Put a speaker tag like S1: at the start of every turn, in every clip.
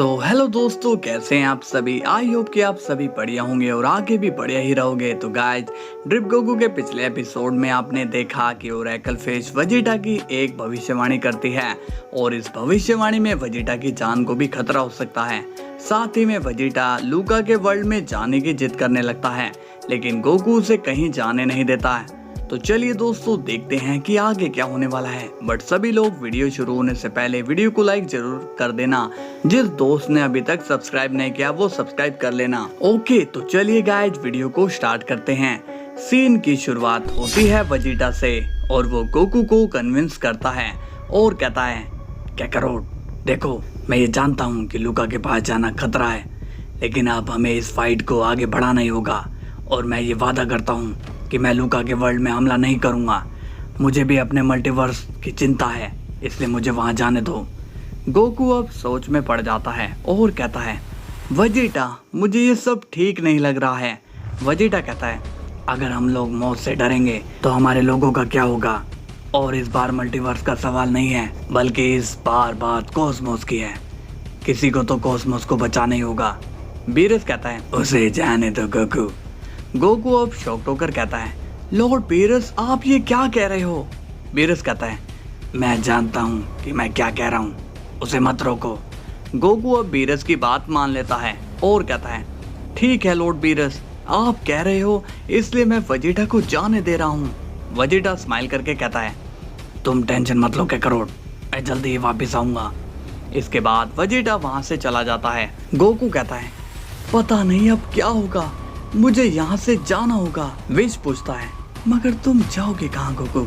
S1: Hello दोस्तों, कैसे हैं आप सभी। आई होप कि आप सभी बढ़िया होंगे और आगे भी बढ़िया ही रहोगे। तो गाइज, ड्रिप गोकू के पिछले एपिसोड में आपने देखा कि ओरेकल फिश वेजिटा की एक भविष्यवाणी करती है और इस भविष्यवाणी में वेजिटा की जान को भी खतरा हो सकता है। साथ ही में वेजिटा लूका के वर्ल्ड में जाने की जिद करने लगता है, लेकिन गोकू उसे कहीं जाने नहीं देता है। तो चलिए दोस्तों, देखते हैं कि आगे क्या होने वाला है। बट सभी लोग वीडियो शुरू होने से पहले वीडियो को लाइक जरूर कर देना। जिस दोस्त ने अभी तक सब्सक्राइब नहीं किया वो सब्सक्राइब कर लेना। ओके, तो चलिए गाइज, वीडियो को स्टार्ट करते हैं। सीन की शुरुआत होती है वेजिटा से और वो गोकू को कन्विंस करता है और कहता है, काकारोट देखो, मैं ये जानता हूँ कि लूका के पास जाना खतरा है, लेकिन अब हमें इस फाइट को आगे बढ़ाना ही होगा और मैं ये वादा करता हूँ कि मैं लूका के वर्ल्ड में हमला नहीं करूँगा। मुझे भी अपने मल्टीवर्स की चिंता है, इसलिए मुझे वहाँ जाने दो। गोकू अब सोच में पड़ जाता है और कहता है, वेजिटा मुझे ये सब ठीक नहीं लग रहा है। वेजिटा कहता है, अगर हम लोग मौत से डरेंगे तो हमारे लोगों का क्या होगा। और इस बार मल्टीवर्स का सवाल नहीं है, बल्कि इस बार बात कॉस्मोस की है। किसी को तो कॉस्मोस को बचाना ही होगा। बीरस कहता है, उसे जाने दो गोकू। गोकू अब शॉक्ड होकर कहता है, लॉर्ड बीरस आप ये क्या कह रहे हो। बीरस कहता है, मैं जानता हूँ कि मैं क्या कह रहा हूँ, उसे मत रोको। गोकू अब बीरस की बात मान लेता है और कहता है, ठीक है लॉर्ड बीरस, आप कह रहे हो इसलिए मैं वेजिटा को जाने दे रहा हूँ। वेजिटा स्माइल करके कहता है, तुम टेंशन मत लो काकारोट, मैं जल्दी ही वापस आऊंगा। इसके बाद वेजिटा वहां से चला जाता है। गोकू कहता है, पता नहीं अब क्या होगा, मुझे यहाँ से जाना होगा। विश पूछता है, मगर तुम जाओगे कहाँ गोकू।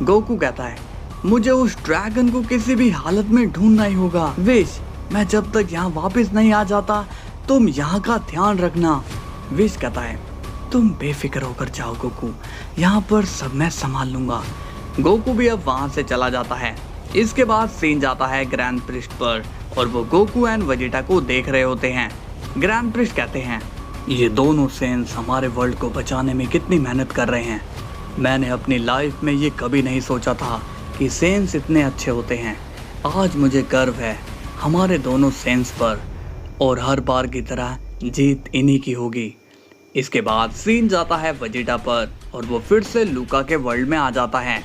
S1: गोकू कहता है, मुझे उस ड्रैगन को किसी भी हालत में ढूंढना ही होगा। विश, मैं जब तक यहाँ वापस नहीं आ जाता तुम यहाँ का ध्यान रखना। विश कहता है, तुम बेफिक्र होकर जाओ गोकू, यहाँ पर सब मैं संभाल लूंगा। गोकू भी अब वहाँ से चला जाता है। इसके बाद सीन जाता है ग्रैंड प्रिस्ट पर और वो गोकू एंड वेजिटा को देख रहे होते हैं। ग्रैंड प्रिस्ट कहते हैं, ये दोनों सेंस हमारे वर्ल्ड को बचाने में कितनी मेहनत कर रहे हैं। मैंने अपनी लाइफ में ये कभी नहीं सोचा था कि सेंस इतने अच्छे होते हैं। आज मुझे गर्व है हमारे दोनों सेंस पर और हर बार की तरह जीत इन्हीं की होगी। इसके बाद सीन जाता है वेजिटा पर और वो फिर से लूका के वर्ल्ड में आ जाता है,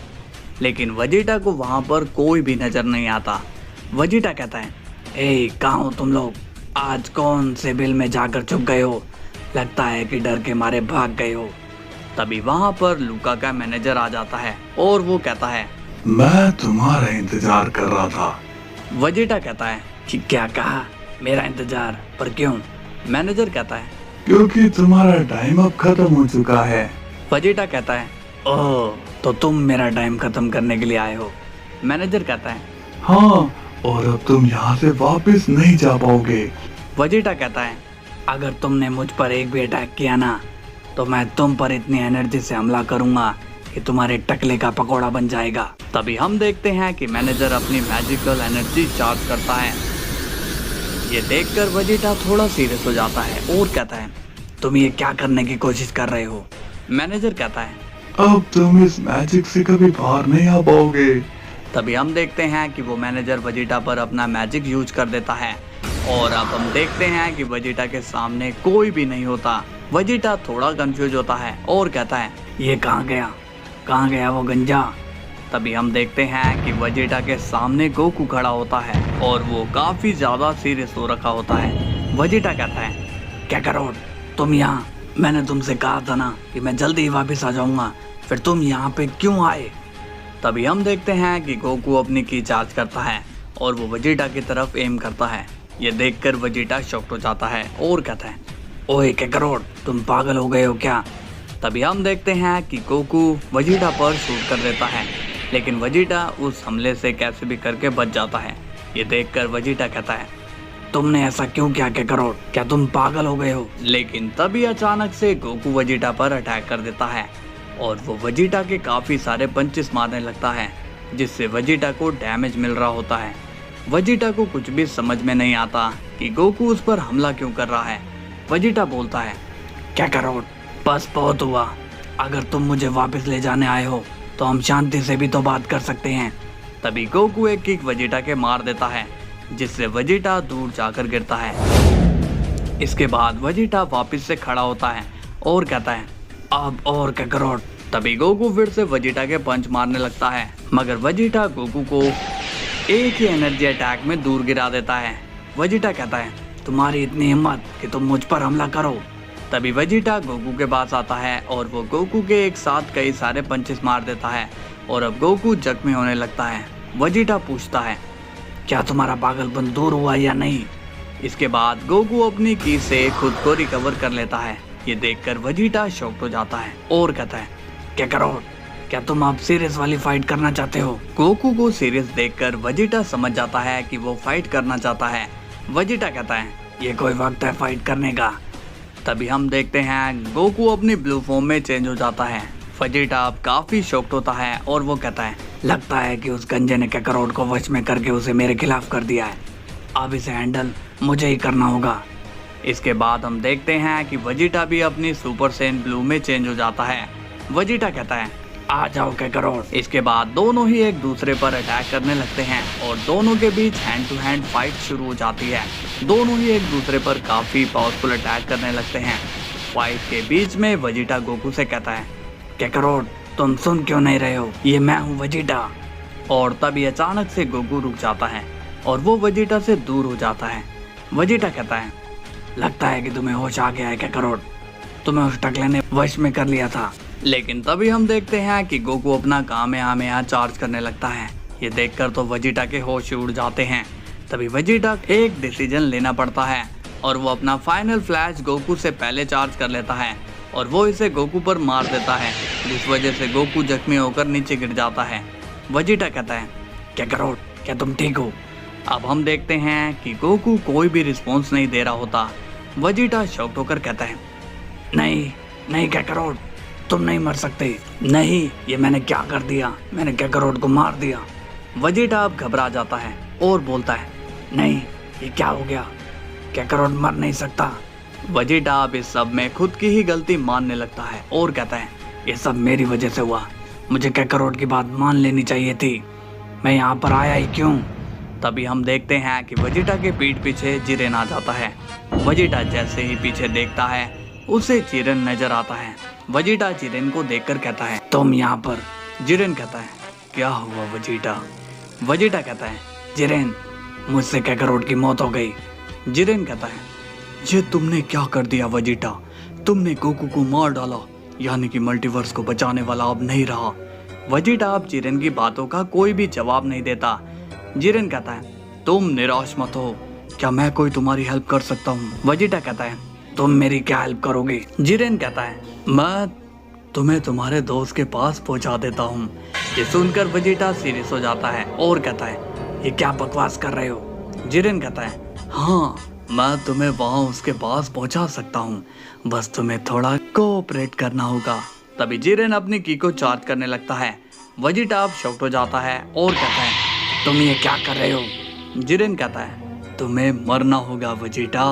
S1: लेकिन वेजिटा को वहाँ पर कोई भी नज़र नहीं आता। वेजिटा कहता है, ए कहाँ हो तुम लोग, आज कौन से बिल में जाकर छुप गए हो, लगता है कि डर के मारे भाग गए हो। तभी वहाँ पर लूका का मैनेजर आ जाता है और वो कहता है,
S2: मैं तुम्हारा इंतजार कर रहा था।
S1: वेजिटा कहता है कि क्या कहा, मेरा इंतजार, पर क्यों। मैनेजर कहता है,
S2: क्योंकि तुम्हारा टाइम अब खत्म हो चुका है।
S1: वेजिटा कहता है, ओह तो तुम मेरा टाइम खत्म करने के लिए आए हो। मैनेजर कहता है,
S2: हाँ, और अब तुम यहाँ से वापस नहीं जा पाओगे।
S1: वेजिटा कहता है, अगर तुमने मुझ पर एक भी अटैक किया ना तो मैं तुम पर इतनी एनर्जी से हमला करूंगा कि तुम्हारे टकले का पकौड़ा बन जाएगा। तभी हम देखते हैं कि मैनेजर अपनी मैजिकल एनर्जी चार्ज करता है। ये देखकर वेजिटा थोड़ा सीरियस हो जाता है और कहता है, तुम ये क्या करने की कोशिश कर रहे हो। मैनेजर कहता है,
S2: अब तुम इस मैजिक से कभी बाहर नहीं आ पाओगे।
S1: तभी हम देखते हैं कि वो मैनेजर वेजिटा पर अपना मैजिक यूज कर देता है और अब हम देखते हैं कि वेजिटा के सामने कोई भी नहीं होता। वेजिटा थोड़ा कंफ्यूज होता है और कहता है, ये कहाँ गया वो गंजा। तभी हम देखते हैं कि वेजिटा के सामने गोकू खड़ा होता है और वो काफी ज्यादा सीरियस हो रखा होता है। वेजिटा कहता है, काकारोट तुम यहाँ, मैंने तुमसे कहा था ना कि मैं जल्दी ही वापस आ जाऊंगा, फिर तुम यहाँ पे क्यों आए। तभी हम देखते हैं कि गोकू अपनी की चार्ज करता है और वो वेजिटा की तरफ एम करता है। ये देखकर वेजिटा शॉक्ड हो जाता है और कहता है, ओए काकारोट तुम पागल हो गए हो क्या। तभी हम देखते हैं कि गोकू वेजिटा पर शूट कर देता है, लेकिन वेजिटा उस हमले से कैसे भी करके बच जाता है। ये देखकर वेजिटा कहता है, तुमने ऐसा क्यों किया काकारोट, क्या तुम पागल हो गए हो। लेकिन तभी अचानक से गोकू वेजिटा पर अटैक कर देता है और वो वेजिटा के काफी सारे पंचेस मारने लगता है, जिससे वेजिटा को डैमेज मिल रहा होता है। वेजिटा को कुछ भी समझ में नहीं आता कि गोकू उस पर हमला क्यों कर रहा है। वेजिटा बोलता है, काकारोट बस बहुत हुआ, अगर तुम मुझे वापस ले जाने आए हो तो हम शांति से भी तो बात कर सकते हैं। तभी गोकू एक किक वेजिटा के मार देता है जिससे वेजिटा दूर जाकर गिरता है। इसके बाद वेजिटा वापस से खड़ा होता है और कहता है अब और काकारोट। तभी गोकू फिर से वेजिटा के पंच मारने लगता है, मगर वेजिटा गोकू को एक ही एनर्जी अटैक में दूर गिरा देता है। वेजिटा कहता है तुम्हारी इतनी हिम्मत कि तुम मुझ पर हमला करो। तभी वेजिटा गोकू के पास आता है और वो गोकू के एक साथ कई सारे पंचेस मार देता है और अब गोकू जख्मी होने लगता है। वेजिटा पूछता है क्या तुम्हारा पागलपन दूर हुआ या नहीं। इसके बाद गोकू अपनी की से खुद को रिकवर कर लेता है। ये देखकर वेजिटा शॉक्ड हो जाता है और कहता है काकारोट क्या तुम अब सीरियस वाली फाइट करना चाहते हो। गोकू को सीरियस देखकर वेजिटा समझ जाता है कि वो फाइट करना चाहता है। वेजिटा कहता है ये कोई वक्त है फाइट करने का। तभी हम देखते हैं गोकू अपनी ब्लू फॉर्म में चेंज हो जाता है। वेजिटा अब काफी शॉक्ड होता है और वो कहता है लगता है कि उस गंजे ने काकारोट को वश में करके उसे मेरे खिलाफ कर दिया है। अब इसे हैंडल मुझे ही करना होगा। इसके बाद हम देखते हैं कि वेजिटा भी अपनी सुपर सेन ब्लू में चेंज हो जाता है। वेजिटा कहता है आ जाओ काकारोट। इसके बाद दोनों ही एक दूसरे पर अटैक करने लगते हैं और दोनों के बीच हैंड टू हैंड फाइट शुरू हो जाती है। दोनों ही एक दूसरे पर काफी पावरफुल अटैक करने लगते हैं। फाइट के बीच में वेजिटा गोकू से कहता है काकारोट तुम सुन क्यों नहीं रहे हो, ये मैं हूँ वेजिटा। और तभी अचानक से गोकू रुक जाता है और वो वेजिटा से दूर हो जाता है। वेजिटा कहता है लगता है कि तुम्हें होश आ गया है काकारोट, तुम्हें उस टकले ने वश में कर लिया था। लेकिन तभी हम देखते हैं कि गोकू अपना कामेहामेहा चार्ज करने लगता है। ये देखकर तो वेजिटा के होश उड़ जाते हैं। तभी वेजिटा एक डिसीजन लेना पड़ता है और वो अपना फाइनल फ्लैश गोकू से पहले चार्ज कर लेता है और वो इसे गोकू पर मार देता है, जिस वजह से गोकू जख्मी होकर नीचे गिर जाता है। वेजिटा कहता है काकारोट क्या तुम ठीक हो। अब हम देखते हैं कि गोकू कोई भी रिस्पॉन्स नहीं दे रहा होता। वेजिटा शॉक्ड होकर कहता है नहीं नहीं काकारोट तुम नहीं मर सकते। नहीं ये मैंने क्या कर दिया, मैंने काकारोट को मार दिया। वेजिटा अब घबरा जाता है और बोलता है नहीं ये क्या हो गया, काकारोट मर नहीं सकता। वेजिटा अब इस सब में खुद की ही गलती मानने लगता है और कहता है ये सब मेरी वजह से हुआ, मुझे काकारोट की बात मान लेनी चाहिए थी, मैं यहाँ पर आया ही क्यों। तभी हम देखते हैं कि वेजिटा के पीठ पीछे जिरेन आ जाता है। वेजिटा जैसे ही पीछे देखता है उसे जिरेन नजर आता है। वेजिटा जिरेन को देखकर कहता है तुम यहाँ पर। जिरेन कहता है क्या हुआ वेजिटा। वेजिटा कहता है जिरेन मुझसे काकारोट की मौत हो गई। जिरेन कहता है ये तुमने क्या कर दिया वेजिटा, तुमने गोकू को मार डाला, यानी कि मल्टीवर्स को बचाने वाला अब नहीं रहा। वेजिटा अब जिरेन की बातों का कोई भी जवाब नहीं देता। जिरेन कहता है तुम निराश मत हो, क्या मैं कोई तुम्हारी हेल्प कर सकता हूँ। वेजिटा कहता है तुम मेरी क्या हेल्प करोगे। जिरेन कहता है मैं तुम्हें तुम्हारे दोस्त के पास पहुंचा देता हूँ। ये सुनकर वेजिटा सीरियस हो जाता है और कहता है ये क्या बकवास कर रहे हो। जिरेन कहता है हाँ मैं तुम्हें वहाँ उसके पास पहुंचा सकता हूँ, बस तुम्हें थोड़ा कोऑपरेट करना होगा। तभी जिरेन अपनी की को चार्ज करने लगता है। वेजिटा अब शॉक्ड हो जाता है और कहता है तुम ये क्या कर रहे हो। जिरेन कहता है तुम्हें मरना होगा वेजिटा।